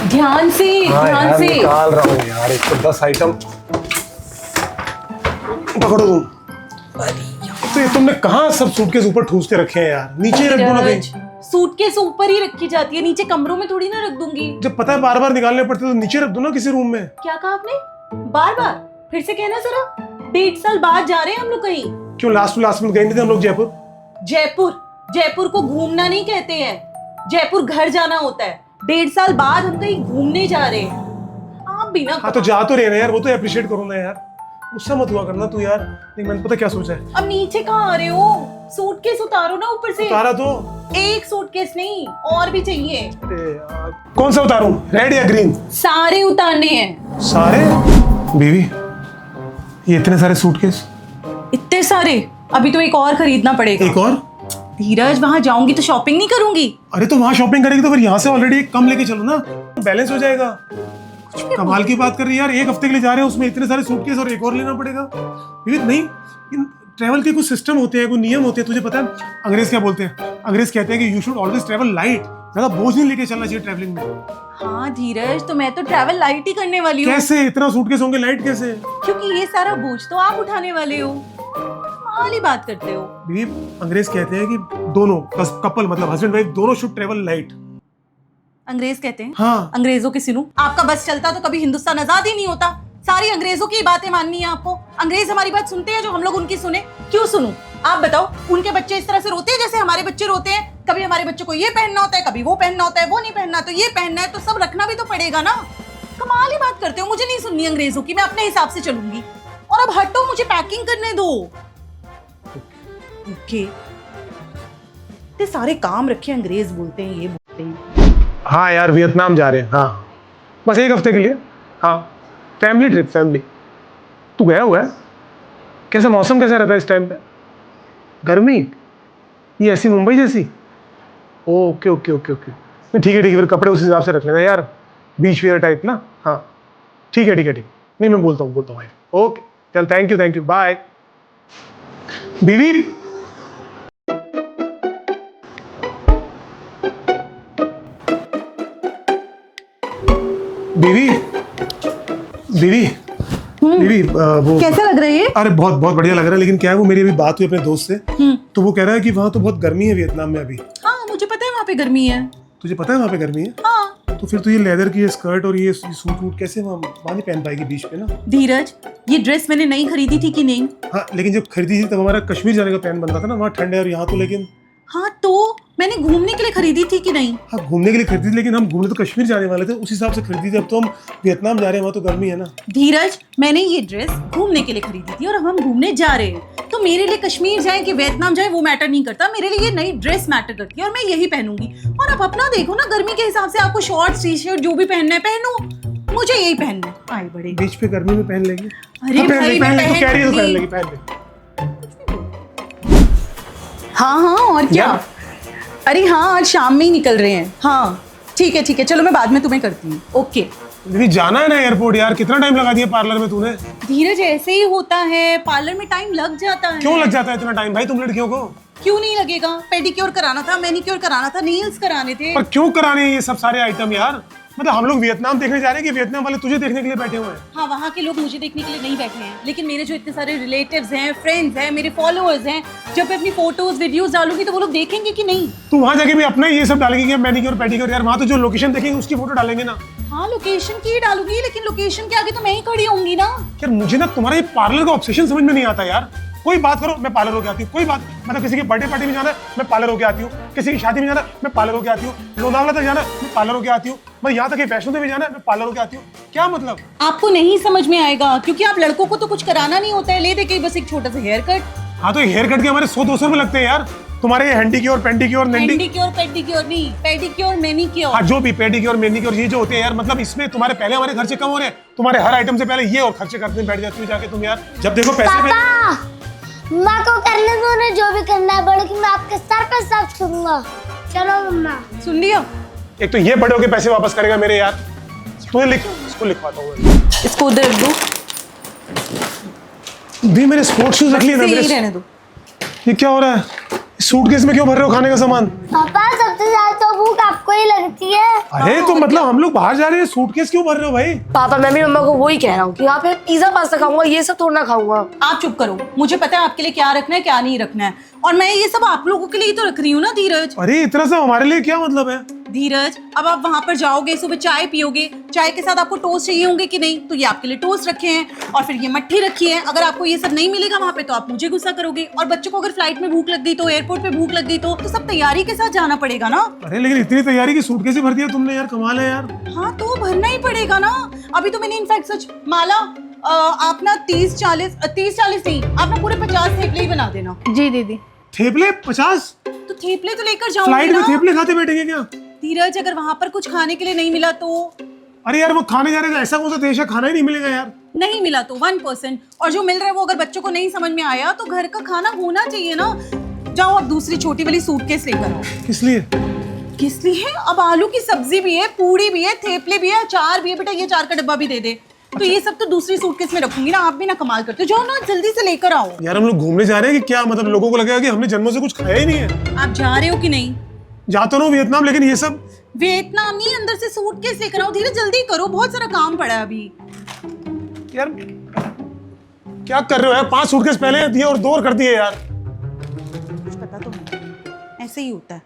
ध्यान से, ध्यान से निकाल रहा हूँ यार, 110 आइटम पकड़ो तुम। तो ये तुमने कहाँ सब सूटकेस ऊपर ठूस के रखे हैं यार? नीचे रख दो ना कहीं। सूटकेस ऊपर ही रखी जाती है, नीचे कमरों में थोड़ी ना रख दूंगी। जब पता है बार बार निकालने पड़ते तो नीचे रख दो ना किसी रूम में। क्या कहा आपने? बार बार फिर से कहना जरा। 1.5 साल बाद जा रहे हैं हम लोग कहीं। क्यों लास्ट में गए नहीं थे हम लोग जयपुर? जयपुर को घूमना नहीं कहते हैं, जयपुर घर जाना होता है। 1.5 साल बाद हम कहीं घूमने जा रहे हैं। आप भी ना। हाँ तो जा तो रहे ना यार, वो तो अप्रिशिएट करो ना यार, गुस्सा मत हुआ करना तू यार। नहीं मैंने पता क्या सोचा है। अब नीचे कहाँ आ रहे हो? सूटकेस उतारो ना ऊपर से। उतारा तो एक सूटकेस नहीं, और भी चाहिए। कौन सा उतारूं, रेड या ग्रीन? सारे उतारने हैं। सारे? बीवी ये इतने सारे सूटकेस? इतने सारे? अभी तो एक और खरीदना पड़ेगा। एक और? धीरज, वहां जाऊंगी तो शॉपिंग नहीं करूंगी। अरे तो वहां शॉपिंग करेगी तो फिर यहाँ से ऑलरेडी एक कम लेके चलो ना, बैलेंस हो जाएगा। कुछ कमाल की बात कर रही है यार, एक हफ्ते के लिए जा रहे हैं उसमें इतने सारे सूटकेस और एक और लेना पड़ेगा। विविध नहीं, इन ट्रैवल के कुछ सिस्टम होते हैं, कुछ नियम होते हैं, तुझे पता है? अंग्रेज क्या बोलते हैं? अंग्रेज कहते हैं कि you should always travel light, ज्यादा बोझ नहीं लेके चलना चाहिए ट्रैवलिंग में। हाँ धीरज, तो मैं तो ट्रैवल लाइट ही करने वाली हूँ। कैसे इतना सूटकेस होंगे लाइट कैसे? क्योंकि ये सारा बोझ तो आप उठाने वाले हो। वाली बात करते हो। भी अंग्रेज कहते हैं कि दोनों कपल मतलब हस्बैंड वाइफ दोनों शुड ट्रैवल लाइट। अंग्रेज कहते हैं? हाँ। अंग्रेजों की सुनूं? आपका बस चलता तो कभी हिंदुस्तान आजाद ही नहीं होता। सारी अंग्रेजों की बातें माननी है आपको। अंग्रेज हमारी बात सुनते हैं जो हम लोग उनकी सुने? क्यों सुनूं? आप बताओ। उनके बच्चे इस तरह से रोते हैं जैसे हमारे बच्चे रोते हैं? कभी हमारे बच्चों को ये पहनना होता है, कभी वो पहनना होता है, वो नहीं पहनना तो ये पहनना है, तो सब रखना भी तो पड़ेगा ना। कमाल ही बात करते हो। मुझे नहीं सुननी अंग्रेजों की, मैं अपने हिसाब से चलूंगी। और अब हटो, मुझे पैकिंग करने दो। ओके, इतने सारे काम रखे, अंग्रेज बोलते हैं, ये बोलते हैं। हाँ यार वियतनाम जा रहे हैं। हाँ बस एक हफ्ते के लिए। हाँ फैमिली ट्रिप, फैमिली। तू गया हुआ है? कैसा मौसम कैसा रहता है इस टाइम पे? गर्मी? ये ऐसी मुंबई जैसी? ओके ओके ओके ओके, ठीक है फिर कपड़े उस हिसाब से रख लेना यार, बीच वेयर टाइप ना। हाँ ठीक है ठीक है ठीक। नहीं मैं बोलता हूँ ओके चल, थैंक यू बाय। बीवी बीवी बीवी बीवी वो कैसा लग रहा है ये? अरे बहुत बहुत बढ़िया लग रहा है, लेकिन क्या है वो मेरी अभी बात हुई अपने दोस्त से, तो वो कह रहा है कि वहाँ तो बहुत गर्मी है वियतनाम में अभी। हाँ मुझे पता है वहाँ पे गर्मी है। तुझे पता है वहाँ पे गर्मी है? हाँ। तो फिर तो ये लेदर की ये स्कर्ट और ये सूट वूट कैसे वहाँ नहीं पहन पाएगी बीच पे ना? धीरज, ये ड्रेस मैंने नई खरीदी थी कि नहीं? हाँ लेकिन जब खरीदी थी तब हमारा कश्मीर जाने का प्लान बन रहा था ना, वहाँ ठंड है और यहाँ तो लेकिन। हाँ तो मैंने घूमने के लिए खरीदी थी कि नहीं? हाँ घूमने के लिए खरीदी थी, लेकिन हम घूमने तो कश्मीर जाने वाले थे, उस हिसाब से खरीदी थी। अब तो हम वियतनाम जा रहे हैं, वहाँ तो गर्मी है ना। धीरज, मैंने ये ड्रेस घूमने के लिए खरीदी थी और अब हम घूमने जा रहे हैं, तो मेरे लिए कश्मीर जाए कि वियतनाम जाए वो मैटर नहीं करता। मेरे लिए ये नई ड्रेस मैटर करती है और मैं यही पहनूंगी। और अब अपना देखो ना, गर्मी के हिसाब से आपको शॉर्ट्स, टी शर्ट जो भी पहनना है पहनो, मुझे यही पहनना है। आए बड़े बीच पे गर्मी में पहन लेंगे। अरे भाई मैं पहन लेगी। हाँ और क्या? अरे हाँ आज शाम में ही निकल रहे हैं। हाँ ठीक है चलो, मैं बाद में तुम्हें करती हूँ। ओके। दीदी जाना है ना एयरपोर्ट यार, कितना टाइम लगा दिया पार्लर में तूने? धीरज ऐसे ही होता है, पार्लर में टाइम लग जाता है। क्यों लग जाता है इतना टाइम भाई तुम लड़कियों को? क्यों नहीं लगेगा? पेडिक्योर कराना था, मैनिक्योर कराना था, नेल्स कराने थे। पर क्यों कराने ये सब सारे आइटम यार? मतलब हम लोग वियतनाम देखने जा रहे हैं कि वियतनाम वाले तुझे देखने के लिए बैठे हुए हैं? हाँ वहाँ के लोग मुझे देखने के लिए नहीं बैठे हैं, लेकिन मेरे जो इतने सारे रिलेटिव्स हैं, फ्रेंड्स हैं, मेरे फॉलोअर्स हैं, जब मैं अपनी फोटोज वीडियोस डालूंगी तो वो लोग देखेंगे कि नहीं? तू वहाँ जाके भी अपना ये सब डालेंगे कि मैनिक्योर पेडिक्योर? यार वहाँ तो जो लोकेशन देखेंगे उसकी फोटो डालेंगे ना। हाँ लोकेशन की डालूंगी, लेकिन लोकेशन के आगे तो मैं ही खड़ी होंगी ना। यार मुझे ना तुम्हारा ये पार्लर का ऑब्सेशन समझ में नहीं आता यार। कोई बात करो मैं पार्लर होके आती हूँ, कोई बात मतलब किसी के बर्थडे पार्टी में जाना है मैं पार्लर होके आती हूँ, किसी की शादी में जाना है मैं पार्लर होके आती हूँ, लोनावला तक जाना है मैं पार्लर होके आती हूँ, मैं यहाँ तक वैष्णो देवी जाना है मैं पार्लर होके आती हूँ। क्या मतलब? आपको नहीं समझ में आएगा क्योंकि आप लड़कों को तो कुछ कराना नहीं होता है, ले दे के बस एक छोटा सा हेयर कट। हाँ तो हेयर कट के हमारे 100-200 रुपए लगते हैं यार। तुम्हारे हैंडीक्योर पेंडिक्योर पेडिक्योर नहीं, पेडिक्योर मैनिक्योर। हाँ जो भी पेडिक्योर मैनिक्योर ये जो होते हैं यार, मतलब इसमें तुम्हारे पहले हमारे खर्चे कम हो रहे हैं, तुम्हारे हर आइटम से पहले ये और खर्चे करते बैठ जाती हो जाके तुम यार। जब देखो पैसे माँ को करने दो ना, जो भी करना है, बड़े कि मैं आपके सर पे सब सुनूंगा। चलो मम्मा। सुन लिया? एक तो ये बड़े होके पैसे वापस करेगा मेरे यार। तू लिख, इसको लिखवाता हूँ। इसको उधर रख दो। दी मेरे स्पोर्ट्स शूज रख लिए ना मेरे। रहने दो। ये क्या हो रहा है? सूटकेस में क्यों भर रहे हो खाने का सामान? पापा सबसे ज्यादा तो भूख आपको ही लगती है। अरे तो मतलब हम लोग बाहर जा रहे हैं, सूटकेस क्यों भर रहे हो भाई? पापा मैं भी मम्मा को वही कह रहा हूँ कि यहाँ पे पिज्जा पास्ता खाऊंगा, ये सब थोड़ा ना खाऊंगा। आप चुप करो, मुझे पता है आपके लिए क्या रखना है क्या नहीं रखना है, और मैं ये सब आप लोगों के लिए ही तो रख रही हूँ ना धीरज। अरे इतना सब हमारे लिए क्या मतलब है? धीरज, अब आप वहां पर जाओगे, सुबह चाय पियोगे, चाय के साथ आपको टोस्ट चाहिए होंगे कि नहीं, तो ये आपके लिए टोस्ट रखे हैं, और फिर ये मट्ठी रखी है। अगर आपको ये सब नहीं मिलेगा वहां पे तो आप मुझे गुस्सा करोगे, और बच्चों को अगर फ्लाइट में भूख लग गई तो, एयरपोर्ट पे भूख लग गई तो सब तैयारी के साथ जाना पड़ेगा ना। अरे लेकिन इतनी तैयारी की सूटकेस ही भर दिया तुमने यार, कमाल है यार। हाँ तो भरना ही पड़ेगा ना। अभी तो मैंने इनफैक्ट सच माला, आप ना 30-40 नहीं, आप ना पूरे 50 थेपले ही बना देना। जी दीदी। थेपले 50? तो थेपले तो लेकर जाऊंगी फ्लाइट में ना। थेपले खाते बैठेंगे क्या? धीरज, अगर वहां पर कुछ खाने के लिए नहीं मिला तो? अरे यार वो खाने जा रहे हैं, ऐसा कौन सा देश है खाना ही नहीं मिलेगा यार? नहीं मिला तो 1%, और जो मिल रहा है वो अगर बच्चों को नहीं समझ में आया तो घर का खाना होना चाहिए ना। जाओ अब दूसरी छोटी वाली सूटकेस लेकर आओ। किस लिए? किस लिए? अब आलू की सब्जी भी है, पूड़ी भी है, थेपले भी है, अचार भी है। बेटा ये 4 का डब्बा भी दे दे। तो ये सब तो दूसरी सूटकेस में रखूंगी ना। आप भी ना कमाल करते हो, जाओ ना जल्दी से लेकर आओ। यार हम लोग घूमने जा रहे हैं कि क्या? मतलब लोगों को लगेगा कि हमने जन्मों से कुछ खाया ही नहीं है। आप जा रहे हो कि नहीं? जाता हूँ वियतनाम, लेकिन ये सब वियतनाम नहीं, अंदर से सूटकेस लेकर आओ। धीरे जल्दी करो, बहुत सारा काम पड़ा है अभी। यार क्या कर रहे हो यार? 5 सूटकेस पहले दिए और 2 और कर दिए यार। कुछ पता तो नहीं, ऐसे ही होता है।